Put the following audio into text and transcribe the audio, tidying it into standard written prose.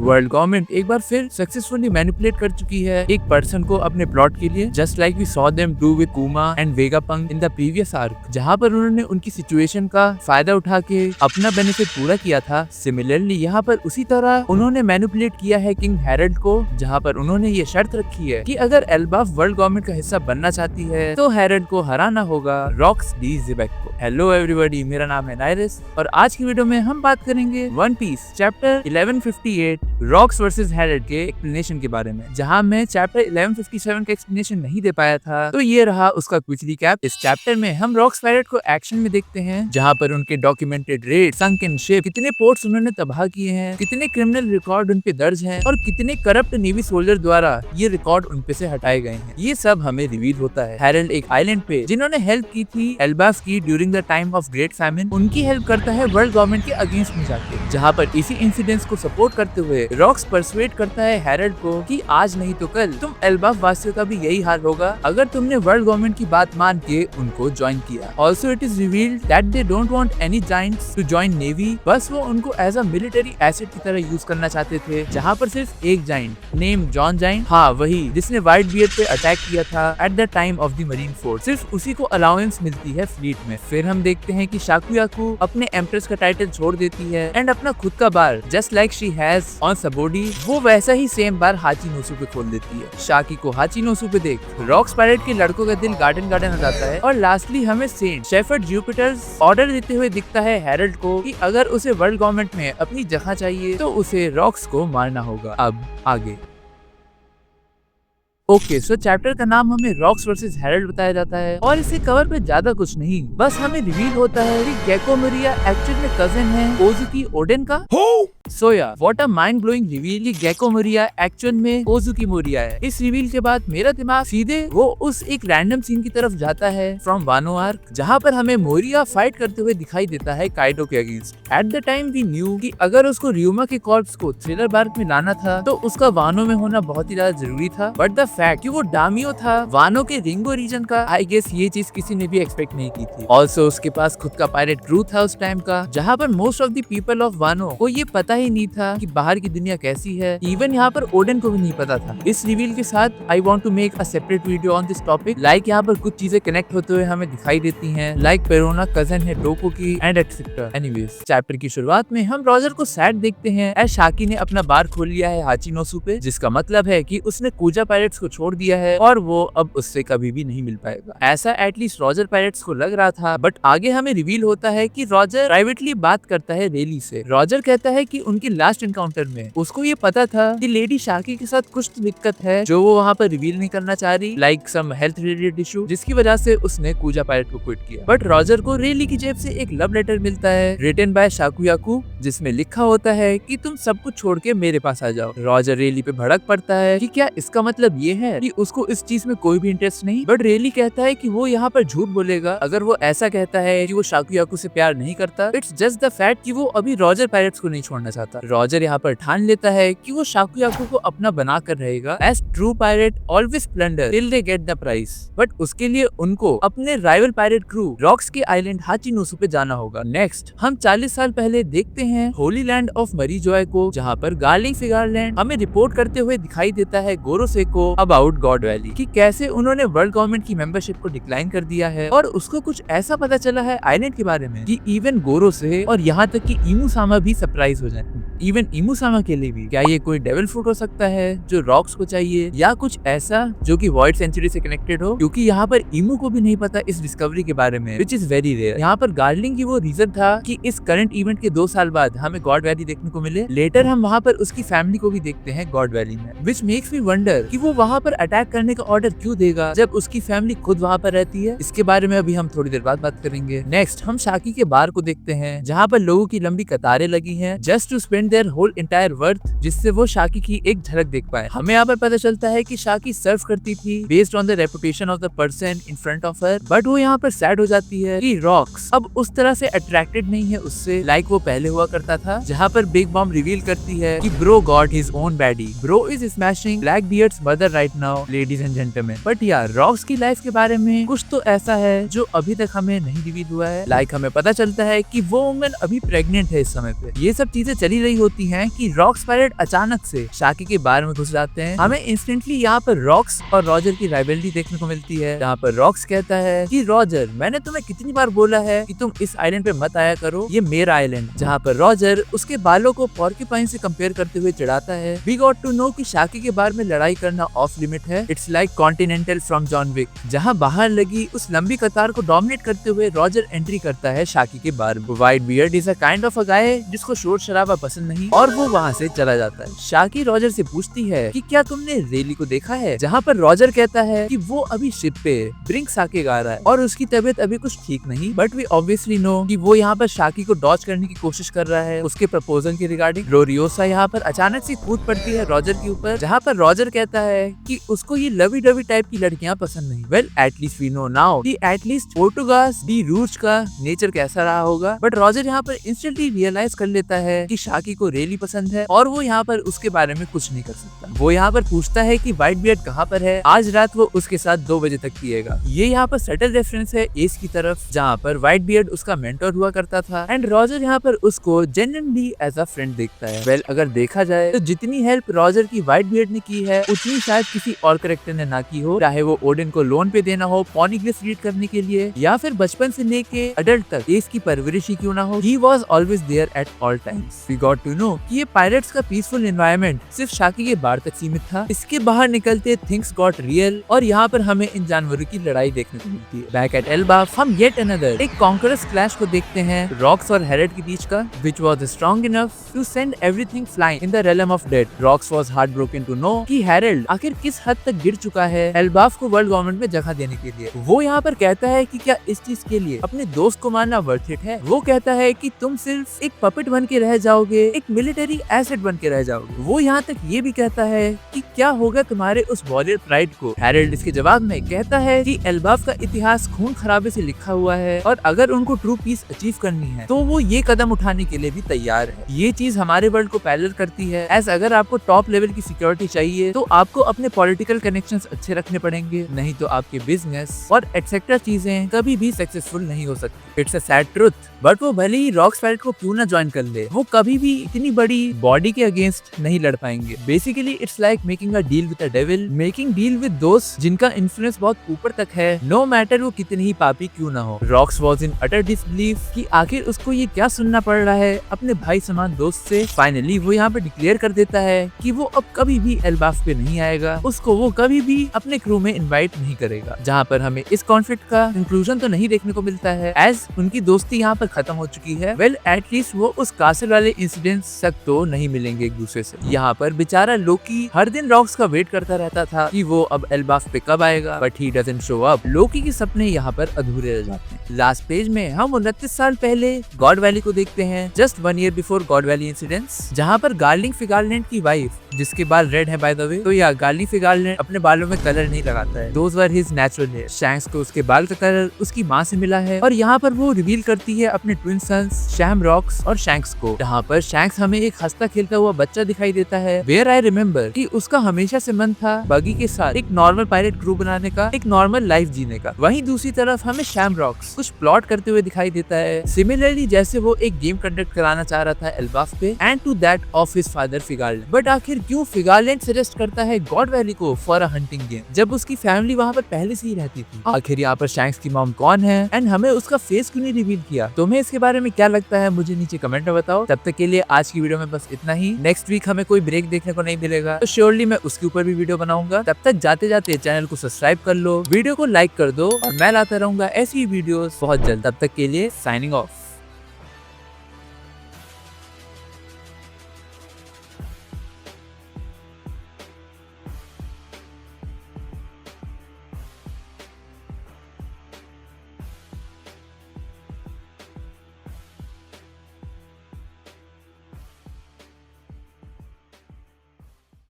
World government एक बार फिर successfully manipulate कर चुकी है एक पर्सन को अपने प्लॉट के लिए, just like we saw them do with Kuma and Vegapunk in the previous arc, जहां पर उन्होंने उनकी सिचुएशन का फायदा उठा के अपना बेनिफिट पूरा किया था। सिमिलरली यहाँ पर उसी तरह उन्होंने मैनिपुलेट किया है किंग हैरल्ड को, जहाँ पर उन्होंने ये शर्त रखी है कि अगर एल्बाफ वर्ल्ड गवर्नमेंट का हिस्सा बनना चाहती है तो हैरल्ड को हराना होगा रॉक्स डी ज़ेबेक को। हेलो एवरीबॉडी, मेरा नाम है नाइरिस और आज की वीडियो में हम बात करेंगे one piece chapter 1158 Rocks versus Harald के एक्सप्लेनेशन के बारे में। जहां मैं चैप्टर 1157 का एक्सप्लेनेशन नहीं दे पाया था तो ये रहा उसका क्विक रिकैप। इस चैप्टर में हम रॉक्स पायरेट को एक्शन में देखते हैं, जहां पर उनके डॉक्यूमेंटेड रेड, संकन शिप, कितने पोर्ट्स उन्होंने तबाह किए हैं, कितने क्रिमिनल रिकॉर्ड उन पे दर्ज हैं और कितने करप्ट नेवी सोल्जर द्वारा ये रिकॉर्ड उन पे से हटाए गए हैं। ये सब हमें रिवील होता है। हैरल्ड एक आइलैंड पे जिन्होंने हेल्प की थी एल्बाफ की during the time of great famine, उनकी हेल्प करता है वर्ल्ड गवर्नमेंट के अगेंस्ट में जाके, जहाँ पर इसी इंसिडेंट्स को सपोर्ट करते हुए रॉक्स परसुएट करता है हैरल्ड को कि आज नहीं तो कल तुम एल्बाफ वासियों का भी यही हाल होगा अगर तुमने वर्ल्ड गवर्नमेंट की बात मान के उनको ज्वाइन किया। Also it is revealed that they don't want any giants to join navy, बस वो उनको एज अ मिलिट्री एसेट की तरह यूज करना चाहते थे, जहाँ पर सिर्फ एक जायंट नेम जॉन जायंट, हाँ वही जिसने व्हाइट बियर्ड पे अटैक किया था eight the time of the marine force, सिर्फ उसी को अलाउंस मिलती है फ्लीट में। फिर हम देखते हैं कि शाकुयाकू अपने एम्प्रेस का टाइटल छोड़ देती है एंड अपना खुद का bar just like she has on Sabaody, वो वैसा ही सेम बार हाचिनोसु पे खोल देती है। शाकी को हाचिनोसु पे देख रॉक्स पायरेट के लड़कों का दिल गार्डन गार्डन हो जाता है। और लास्टली हमें सेंट शेफर्ड जुपिटर्स ऑर्डर देते हुए दिखता है हैरल्ड को कि अगर उसे वर्ल्ड गवर्नमेंट में अपनी जगह चाहिए तो उसे रॉक्स को मारना होगा। अब आगे ओके, सो चैप्टर का नाम हमें रॉक्स वर्सेस हैरल्ड बताया जाता है और इसके कवर पे ज्यादा कुछ नहीं, बस हमें रिवील होता है कि गेको मोरिया एक्चुअल में कजिन है कोजुकी ओडेन का। सो या what a mind blowing reveal, ये गेको मोरिया एक्चुअल में कोजुकी मोरिया है। इस रिवील के बाद मेरा दिमाग सीधे वो उस एक रैंडम सीन की तरफ जाता है फ्रॉम वानो आर्क, जहाँ पर हमें मोरिया फाइट करते हुए दिखाई देता है काइडो के against. At the time we knew कि अगर उसको रियुमा के कॉर्प्स को थ्रिलर बार्क में लाना था तो उसका वानो में होना बहुत ही ज्यादा जरूरी था, बट द फैक्ट कि वो डामियो था वानो के रिंगो रीजन का, आई गेस ये चीज किसी ने भी एक्सपेक्ट नहीं की थी। ऑल्सो उसके पास खुद का पायरेट क्रू था उस टाइम का, जहाँ पर most of the people of Wano को ये पता ही नहीं था कि बाहर की दुनिया कैसी है। इवन यहाँ पर ओडेन को भी नहीं पता था। इस रिवील के साथ I want to make a separate video on this topic. Like यहाँ पर कुछ चीजें कनेक्ट होते हुए हमें दिखाई देती हैं, लाइक पेरोना कजन है डोको की एंड एटसेट्रा। एनीवेज चैप्टर की शुरुआत में हम रॉजर को सैड देखते हैं एज शाकी ने अपना बार खोल लिया है हाचिनोसु पे, जिसका मतलब है कि उसने कूजा पायरेट्स को छोड़ दिया है और वो अब उससे कभी भी नहीं मिल पाएगा। ऐसा एटलीस्ट रॉजर पायरेट्स को लग रहा था, बट आगे हमें रिवील होता है कि रॉजर प्राइवेटली बात करता है रेली से। रॉजर कहता है कि उनकी लास्ट एनकाउंटर में उसको ये पता था कि लेडी शाकी के साथ कुछ तो दिक्कत है जो वो वहाँ पर रिवील नहीं करना चाह रही, like some health related issue, जिसकी वजह से उसने कूजा पायरेट को क्विट किया। बट रॉजर को रेली की जेब से एक लव लेटर मिलता है रिटन बाय शाकुयाकू, जिसमें लिखा होता है कि तुम सब कुछ छोड़ के मेरे पास आ जाओ। रॉजर रेली पे भड़क पड़ता है कि क्या इसका मतलब ये है कि उसको इस चीज में कोई भी इंटरेस्ट नहीं, बट रेली कहता है कि वो यहाँ पर झूठ बोलेगा अगर वो ऐसा कहता है कि वो शाकुयाकू से प्यार नहीं करता। इट्स जस्ट द फैक्ट कि वो अभी रॉजर पायरेट्स को नहीं छोड़ना चाहता। रॉजर यहाँ पर ठान लेता है कि वो शाकुयाकू को अपना बना कर रहेगा as true pirate always plunder till they get the prize, but उसके लिए उनको अपने राइवल पायरेट क्रू रॉक्स के आइलैंड हाचिनोसु पे जाना होगा। नेक्स्ट हम 40 साल पहले देखते हैं होली लैंड ऑफ मरीजॉय को, जहाँ पर गार्लिंग फिगारलैंड हमें रिपोर्ट करते हुए दिखाई देता है गोरोसेको अबाउट गॉड वैली, कि कैसे उन्होंने वर्ल्ड गवर्नमेंट की मेंबरशिप को डिक्लाइन कर दिया है और उसको कुछ ऐसा पता चला है आइलैंड के बारे में कि इवन गोरो से और यहाँ तक कि इमुसामा भी सरप्राइज हो जाए। इवन इमुसामा के लिए भी क्या ये कोई डेविल फ्रूट हो सकता है जो रॉक्स को चाहिए, या कुछ ऐसा जो कि वॉइड सेंचुरी से कनेक्टेड हो, क्योंकि यहाँ पर इमू को भी नहीं पता इस डिस्कवरी के बारे में, विच इज वेरी रेयर। यहाँ पर गार्लिंग की वो रीजन था कि इस करंट इवेंट के 2 साल बाद हमें गॉड वैली देखने को मिले। लेटर हम वहाँ पर उसकी फैमिली को भी देखते हैं गॉड वैली में, विच मेक्स मी वंडर कि वो वहाँ पर अटैक करने का ऑर्डर क्यों देगा जब उसकी फैमिली खुद वहाँ पर रहती है। इसके बारे में अभी हम थोड़ी देर बाद बात करेंगे। नेक्स्ट हम शाकी के बार को देखते हैं, जहाँ पर लोगों की लंबी कतारें लगी हैं just to spend their whole entire worth, जिससे वो शाकी की एक झलक देख पाए। हमें यहाँ पर पता चलता है कि शाकी सर्व करती थी based on the reputation of the person in front of her, but वो यहाँ पर सैड हो जाती है कि रॉक्स अब उस तरह से अट्रैक्टेड नहीं है उससे लाइक वो पहले हुआ करता था, जहाँ पर बिग बॉम रिवील करती है कि bro got his own baddie, bro is smashing black beards mother right now ladies and gentleman. But यार रॉक्स की लाइफ के बारे में कुछ तो ऐसा है जो अभी तक हमें नहीं रिवील हुआ है। लाइक हमें पता चलता है कि वो वुमन अभी प्रेग्नेंट है इस समय पे। ये सब चीजें चली रही होती हैं कि रॉक्स पायलट अचानक से शाकी के बार में घुस जाते हैं। हमें इंस्टेंटली यहाँ पर रॉक्स और रॉजर की राइवलरी देखने को मिलती है, जहाँ पर रॉक्स कहता है कि रॉजर, मैंने तुम्हें कितनी बार बोला है कि तुम इस आइलैंड पे मत आया करो, ये मेरा आइलैंड। जहाँ पर रॉजर उसके बालों को पॉर्क्यूपाइन से कंपेयर करते हुए चिढ़ाता है। वी गॉट टू नो कि शाकी के बार में लड़ाई करना ऑफ लिमिट है। It's like continental from John Wick. जहाँ बाहर लगी उस लंबी कतार को डोमिनेट करते हुए रॉजर एंट्री करता है शाकी के बार में। Whitebeard is a kind of a guy जिसको शोर शराबा पसंद नहीं, और वो वहाँ से चला जाता है। शाकी रॉजर से पूछती है कि क्या तुमने रेली को देखा है, जहाँ पर रॉजर कहता है कि वो अभी शिप पे ड्रिंक साके गा रहा है और उसकी तबीयत अभी कुछ ठीक नहीं। बट वी ऑब्वियसली नो कि वो यहाँ पर शाकी को डॉज करने की कोशिश कर रहा है उसके प्रपोजल के रिगार्डिंग। ग्लोरियोसा यहाँ पर अचानक से कूद पड़ती है रॉजर के ऊपर, जहाँ पर रॉजर कहता है कि उसको ये लवी डवी टाइप की लड़कियां पसंद नहीं। Well at least we know now कि एटलीस्ट पोर्टुगास डी रूज का नेचर कैसा रहा होगा। बट रॉजर यहाँ पर इंस्टेंटली रियलाइज कर लेता है कि शाकी को रेली पसंद है और वो यहाँ पर उसके बारे में कुछ नहीं कर सकता। वो यहाँ पर पूछता है कि व्हाइट बियर्ड कहाँ पर है, आज रात वो उसके साथ 2 बजे तक पिएगा। ये यहाँ पर सटल रेफरेंस है एस की तरफ, जहाँ पर व्हाइट बियर्ड उसका मेंटर हुआ करता था एंड रॉजर यहाँ पर उसको जेन्युइनली एज अ फ्रेंड देखता है। वेल अगर देखा जाए तो जितनी हेल्प रॉजर की व्हाइट बियर्ड ने की है उतनी शायद किसी और कैरेक्टर ने ना की हो, चाहे वो ओडिन को लोन पे देना हो पॉनिग्लिफ रीड करने के लिए, या फिर बचपन से लेके अडल्ट तक एस की परवरिश ही क्यों ना हो, he was always there at all times. We got to know कि ये पायरेट्स का पीसफुल एनवायरनमेंट सिर्फ शाकी के बार तक सीमित था। इसके बाहर निकलते थिंग्स गॉट रियल और यहाँ पर हमें इन जानवरों की लड़ाई देखने को मिलती है। बैक एट एल्बाफ हम येट अनदर एक कॉन्करस क्लैश को देखते हैं रॉक्स और हेरेड के बीच का, which was strong enough to send everything flying in the realm of dead. Rocks was heartbroken to know कि हेरेल्ड आखिर किस हद तक गिर चुका है एल्बाफ को वर्ल्ड गवर्नमेंट में जगह देने के लिए। वो यहाँ पर कहता है कि क्या इस चीज के लिए अपने दोस्त को मारना वर्थ इट है। वो कहता है कि तुम सिर्फ एक पपेट बन के रह जाओगे, एक मिलिट्री एसेट बन के रह जाओगे। वो यहाँ तक ये भी कहता है कि क्या होगा तुम्हारे उस वॉरियर प्राइड को। हेरेल्ड इसके जवाब में कहता है कि एल्बाफ का इतिहास खून खराबे से लिखा हुआ है और अगर उनको ट्रू पीस अचीव करनी है तो वो ये कदम उठाने के लिए भी तैयार है। ये चीज हमारे वर्ल्ड को पैरेलल करती है, एज अगर आपको टॉप लेवल की सिक्योरिटी चाहिए तो आपको अपने पॉलिटिकल कनेक्शंस अच्छे रखने पड़ेंगे, नहीं तो आपके बिजनेस और एक्सेट्रा चीजें कभी भी सक्सेसफुल नहीं हो सकती। It's a sad truth, but वो भले ही रॉक्स पायलट को क्यों ना ज्वाइन कर ले, वो कभी भी इतनी बड़ी बॉडी के अगेंस्ट नहीं लड़ पाएंगे। Basically it's like making a deal with a devil, making deal with दोस्त जिनका इन्फ्लुएंस बहुत ऊपर तक है, नो मैटर वो कितनी ही पापी क्यों ना हो। Rocks was in utter disbelief कि आखिर उसको ये क्या सुनना पड़ रहा है अपने भाई समान दोस्त से। फाइनली वो यहाँ पे डिक्लेयर कर देता है कि वो अब कभी भी एल्बाफ पे नहीं आएगा, उसको वो कभी भी अपने क्रू में इनवाइट नहीं करेगा। जहाँ पर हमें इस कॉन्फ्लिक्ट का कंक्लूजन तो नहीं देखने को मिलता है, एज उनकी दोस्ती यहाँ पर खत्म हो चुकी है। वेल एटलीस्ट वो उस कासल वाले इंसिडेंट तक तो नहीं मिलेंगे एक दूसरे से। यहाँ पर बेचारा लोकी हर दिन रॉक्स का वेट करता रहता था कि वो अब एल्बाफ पे कब आएगा, but he doesn't show up. Loki के सपने यहाँ पर अधूरे रह जाते हैं। लास्ट पेज में हम 29 साल पहले गॉड वैली को देखते हैं, just 1 year before God valley incidents, जहाँ पर गार्लिंग फिगारलैंड की वाइफ, जिसके बाल रेड है बाय द वे, तो या गार्लिंग फिगारलैंड अपने बालों में कलर नहीं लगाता है, those were his natural hair. Shanks को उसके बाल का कलर उसकी माँ से मिला है और यहाँ पर वो रिवील करती है अपने ट्विन सन्स शैम रॉक्स और शैंक्स को, जहाँ पर शैंक्स हमें एक हंसता खेलता हुआ बच्चा दिखाई देता है। वेयर आई रिमेम्बर कि उसका हमेशा से मन था बगी के साथ एक नॉर्मल पायरेट क्रू बनाने का, एक नॉर्मल लाइफ जीने का। वहीं दूसरी तरफ हमें शैम रॉक्स कुछ प्लॉट करते हुए दिखाई देता है, सिमिलरली जैसे वो एक गेम कंडक्ट कराना चाह रहा था एल्बाफ पे and to that of his father Figarland. But आखिर क्यों फिगारलैंड सजेस्ट करता है गॉड वैली को फॉर अ हंटिंग गेम जब उसकी फैमिली वहाँ पर पहले से ही रहती थी। आखिर यहाँ पर शैंक्स की मॉम कौन है एंड हमें उसका फेस क्यों नहीं रिवील किया। तुम्हें इसके बारे में क्या लगता है मुझे नीचे कमेंट में बताओ। तब तक के लिए आज की वीडियो में बस इतना ही। नेक्स्ट वीक हमें कोई ब्रेक देखने को नहीं मिलेगा तो श्योरली मैं उसके ऊपर भी वीडियो बनाऊंगा। तब तक जाते जाते चैनल को सब्सक्राइब कर लो, वीडियो को लाइक कर दो और मैं लाता रहूंगा ऐसी वीडियोस बहुत जल्द। तब तक के लिए साइनिंग ऑफ।